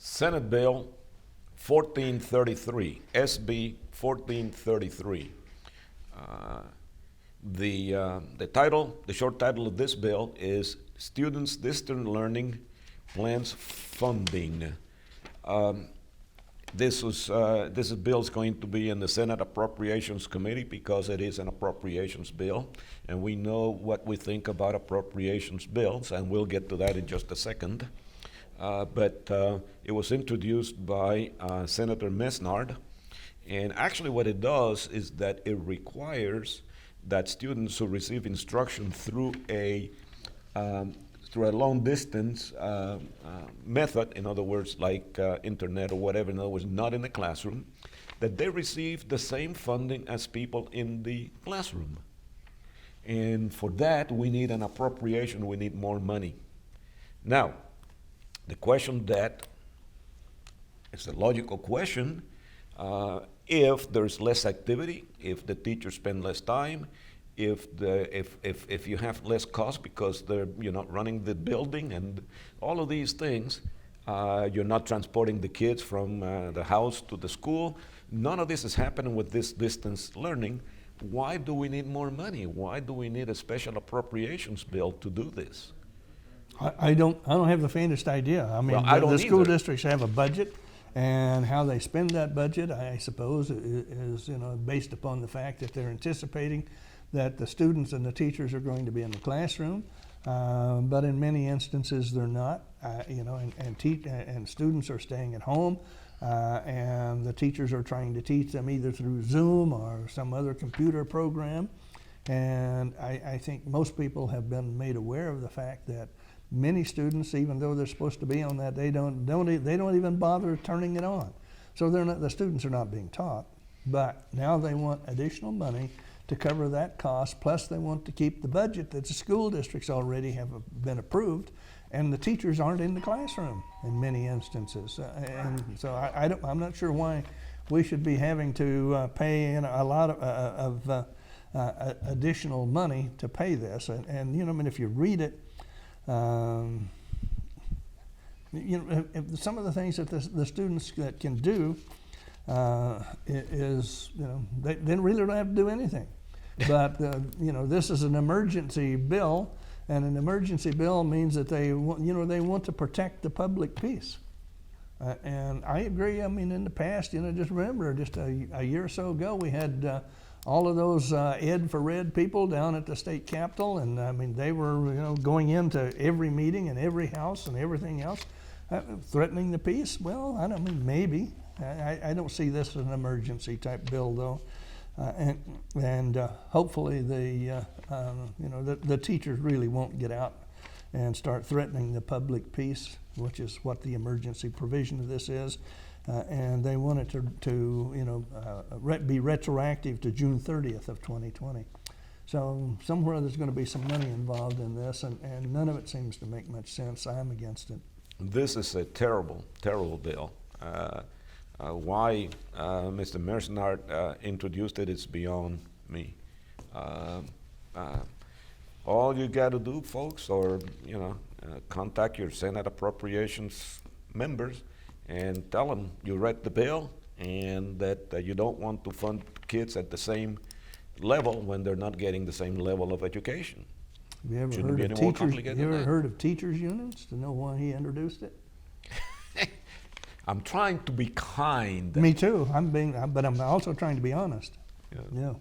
Senate Bill 1433, SB 1433. The short title of this bill is Students' Distant Learning Plans Funding. This bill is going to be in the Senate Appropriations Committee because it is an appropriations bill, and we know what we think about appropriations bills, and we'll get to that in just a second. But it was introduced by Senator Mesnard, and actually what it does is that it requires that students who receive instruction through a long distance method, in other words, like internet or whatever, in other words, not in the classroom, that they receive the same funding as people in the classroom. And for that, we need an appropriation, we need more money. Now, the question that is a logical question, if there's less activity, if the teachers spend less time, if you have less cost because you're not running the building and all of these things, you're not transporting the kids from the house to the school, none of this is happening with this distance learning. Why do we need more money? Why do we need a special appropriations bill to do this? I don't have the faintest idea. I mean, well, the school districts have a budget, and how they spend that budget, I suppose, is based upon the fact that they're anticipating that the students and the teachers are going to be in the classroom, but in many instances they're not. And students are staying at home, and the teachers are trying to teach them either through Zoom or some other computer program. And I think most people have been made aware of the fact that many students, even though they're supposed to be on that, they don't even bother turning it on. So the students are not being taught, but now they want additional money to cover that cost, plus they want to keep the budget that the school districts already have been approved, and the teachers aren't in the classroom in many instances. And so I'm not sure why we should be having to pay in a lot of additional money to pay this. And I mean, if you read it, some of the things that the students that can do is, they really don't have to do anything. But this is an emergency bill, and an emergency bill means that they want to protect the public peace. And I agree. I mean, in the past, just remember, just a year or so ago, we had all of those Ed for Red people down at the state capitol, and I mean, they were going into every meeting and every house and everything else, threatening the peace. Well, I don't mean maybe. I don't see this as an emergency type bill though, and hopefully the teachers really won't get out and start threatening the public peace, which is what the emergency provision of this is. And they want it to be retroactive to June 30th of 2020. So somewhere there's going to be some money involved in this, and none of it seems to make much sense. I'm against it. This is a terrible, terrible bill. Why Mr. Mesnard introduced it is beyond me. All you got to do, folks, or contact your Senate Appropriations members and tell them you read the bill and that you don't want to fund kids at the same level when they're not getting the same level of education. Have you ever heard of teachers unions to know why he introduced it? I'm trying to be kind. Me too. But I'm also trying to be honest. Yeah. Yeah.